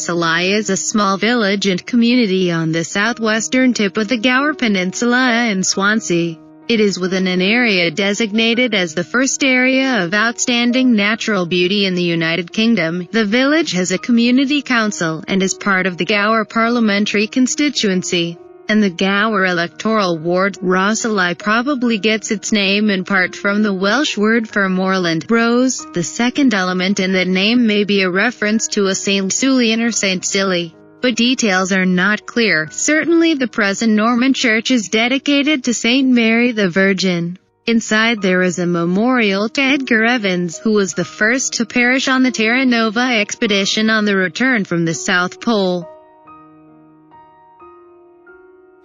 Rhossili is a small village and community on the southwestern tip of the Gower Peninsula in Swansea. It is within an area designated as the first area of outstanding natural beauty in the United Kingdom. The village has a community council, and is part of the Gower parliamentary constituency and the Gower electoral ward. Rhossili probably gets its name in part from the Welsh word for moorland, rose. The second element in the name may be a reference to a Saint Sulian or Saint Silly, but details are not clear. Certainly the present Norman church is dedicated to Saint Mary the Virgin. Inside there is a memorial to Edgar Evans, who was the first to perish on the Terra Nova expedition on the return from the South Pole.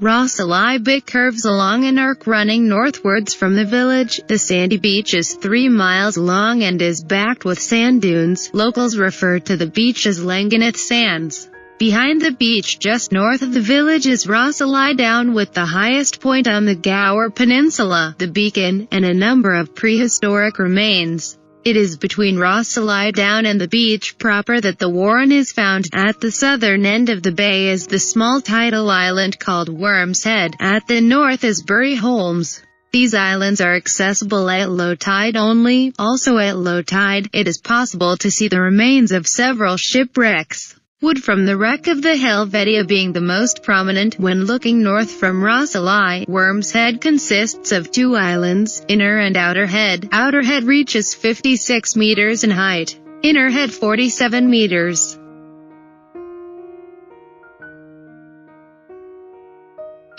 Rhossili-Bay curves along an arc running northwards from the village. The sandy beach is 3 miles long and is backed with sand dunes. Locals refer to the beach as Llangennith Sands. Behind the beach just north of the village is Rhossili Down, with the highest point on the Gower Peninsula, the Beacon, and a number of prehistoric remains. It is between Rhossili Down and the beach proper that the Warren is found. At the southern end of the bay is the small tidal island called Worm's Head. At the north is Bury Holmes. These islands are accessible at low tide only. Also at low tide, it is possible to see the remains of several shipwrecks. Wood from the wreck of the Helvetia being the most prominent when looking north from Rhossili. Worm's Head consists of 2 islands, Inner and Outer Head. Outer Head reaches 56 meters in height. Inner Head 47 meters.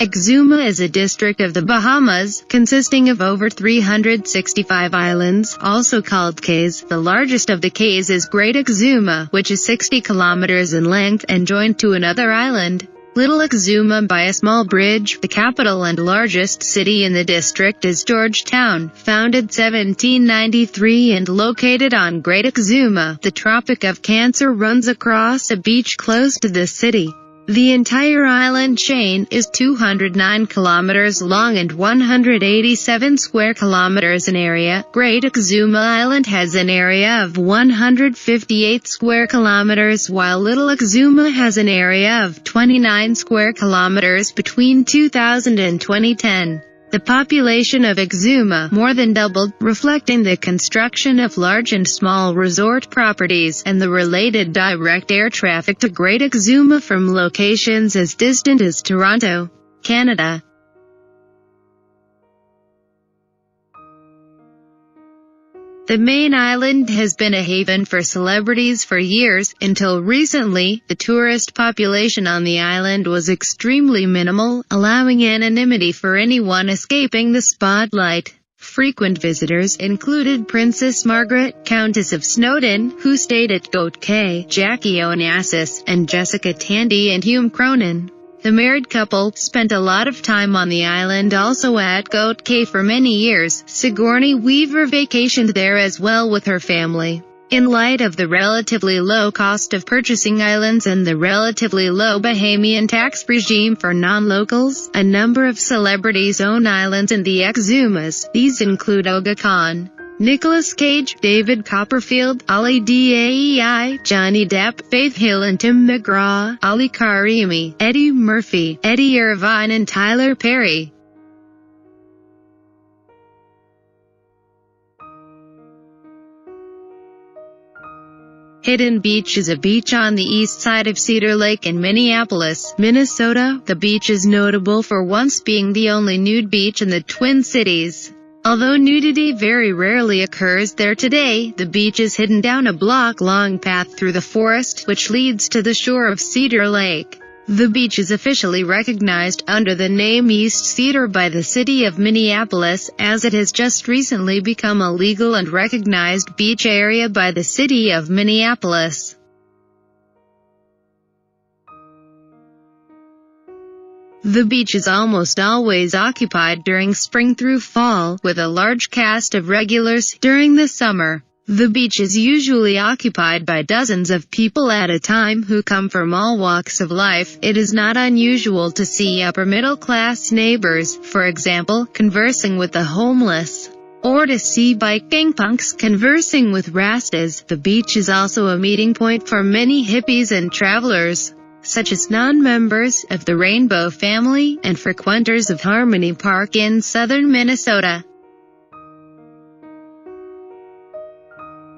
Exuma is a district of the Bahamas, consisting of over 365 islands, also called cays. The largest of the cays is Great Exuma, which is 60 kilometers in length and joined to another island, Little Exuma, by a small bridge. The capital and largest city in the district is Georgetown, founded 1793 and located on Great Exuma. The Tropic of Cancer runs across a beach close to the city. The entire island chain is 209 kilometers long and 187 square kilometers in area. Great Exuma Island has an area of 158 square kilometers, while Little Exuma has an area of 29 square kilometers. Between 2000 and 2010, the population of Exuma more than doubled, reflecting the construction of large and small resort properties, and the related direct air traffic to Great Exuma from locations as distant as Toronto, Canada. The main island has been a haven for celebrities for years. Until recently, the tourist population on the island was extremely minimal, allowing anonymity for anyone escaping the spotlight. Frequent visitors included Princess Margaret, Countess of Snowdon, who stayed at Goat Cay, Jackie Onassis, and Jessica Tandy and Hume Cronin. The married couple spent a lot of time on the island, also at Goat Cay for many years. Sigourney Weaver vacationed there as well with her family. In light of the relatively low cost of purchasing islands and the relatively low Bahamian tax regime for non-locals, a number of celebrities own islands in the Exumas. These include Aga Khan, Nicolas Cage, David Copperfield, Ali Daei, Johnny Depp, Faith Hill and Tim McGraw, Ali Karimi, Eddie Murphy, Eddie Irvine and Tyler Perry. Hidden Beach is a beach on the east side of Cedar Lake in Minneapolis, Minnesota. The beach is notable for once being the only nude beach in the Twin Cities. Although nudity very rarely occurs there today, the beach is hidden down a block-long path through the forest, which leads to the shore of Cedar Lake. The beach is officially recognized under the name East Cedar by the city of Minneapolis, as it has just recently become a legal and recognized beach area by the city of Minneapolis. The beach is almost always occupied during spring through fall, with a large cast of regulars during the summer. The beach is usually occupied by dozens of people at a time who come from all walks of life. It is not unusual to see upper-middle-class neighbors, for example, conversing with the homeless. or to see biking punks conversing with Rastas. The beach is also a meeting point for many hippies and travelers, such as non-members of the Rainbow family and frequenters of Harmony Park in southern Minnesota.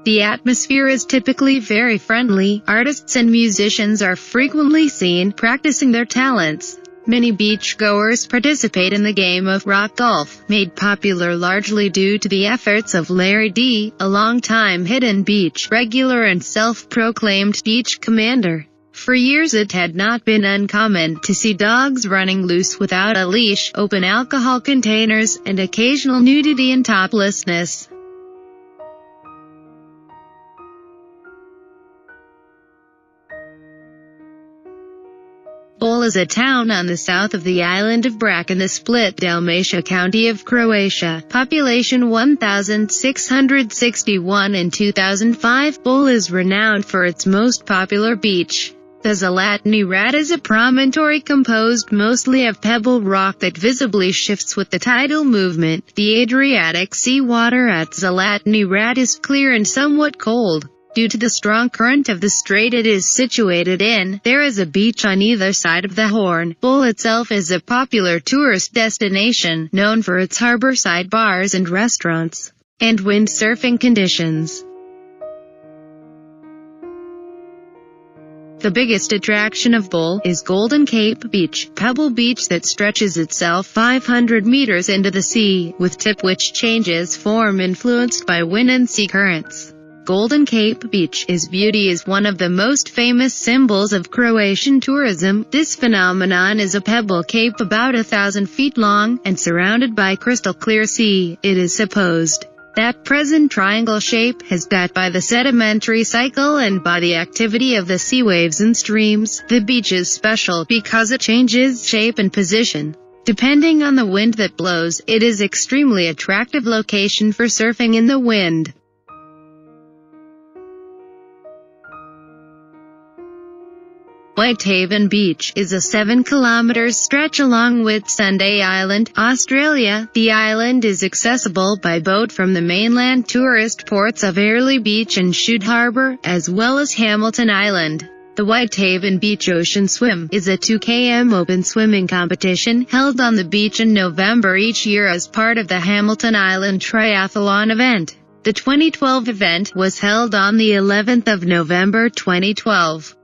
The atmosphere is typically very friendly. Artists and musicians are frequently seen practicing their talents. Many beachgoers participate in the game of rock golf, made popular largely due to the efforts of Larry D., a longtime Hidden Beach regular and self-proclaimed beach commander. For years it had not been uncommon to see dogs running loose without a leash, open alcohol containers, and occasional nudity and toplessness. Bol is a town on the south of the island of Brač in the split Dalmatia county of Croatia. Population 1,661 in 2005. Bol is renowned for its most popular beach. The Zlatni Rat is a promontory composed mostly of pebble rock that visibly shifts with the tidal movement. The Adriatic sea water at Zlatni Rat is clear and somewhat cold. Due to the strong current of the strait it is situated in, there is a beach on either side of the Horn. Bol itself is a popular tourist destination, known for its harborside bars and restaurants, and windsurfing conditions. The biggest attraction of Bol is Golden Cape Beach, pebble beach that stretches itself 500 meters into the sea, with tip which changes form influenced by wind and sea currents. Golden Cape Beach's beauty is one of the most famous symbols of Croatian tourism. This phenomenon is a pebble cape about 1,000 feet long, and surrounded by crystal clear sea. It is supposed that present triangle shape has that by the sedimentary cycle and by the activity of the sea waves and streams. The beach is special because it changes shape and position depending on the wind that blows. It is extremely attractive location for surfing in the wind. Whitehaven Beach is a 7-kilometer stretch along Whitsunday Island, Australia. The island is accessible by boat from the mainland tourist ports of Airlie Beach and Shute Harbour, as well as Hamilton Island. The Whitehaven Beach Ocean Swim is a 2 km open swimming competition held on the beach in November each year as part of the Hamilton Island Triathlon event. The 2012 event was held on the 11th of November 2012.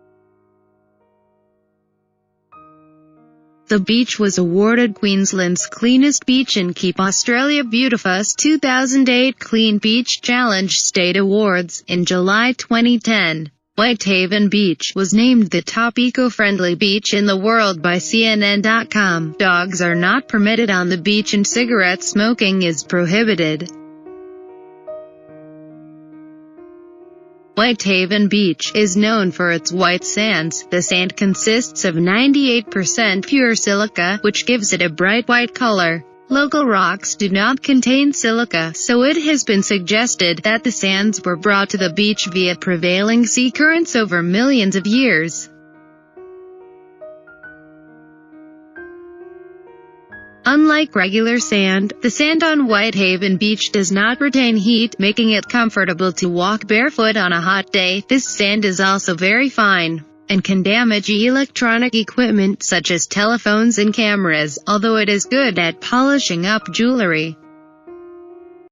The beach was awarded Queensland's Cleanest Beach and Keep Australia Beautiful's 2008 Clean Beach Challenge State Awards. In July 2010, Whitehaven Beach was named the top eco-friendly beach in the world by CNN.com. Dogs are not permitted on the beach and cigarette smoking is prohibited. Whitehaven Beach is known for its white sands. The sand consists of 98% pure silica, which gives it a bright white color. Local rocks do not contain silica, so it has been suggested that the sands were brought to the beach via prevailing sea currents over millions of years. Unlike regular sand, the sand on Whitehaven Beach does not retain heat, making it comfortable to walk barefoot on a hot day. This sand is also very fine, and can damage electronic equipment such as telephones and cameras, although it is good at polishing up jewelry.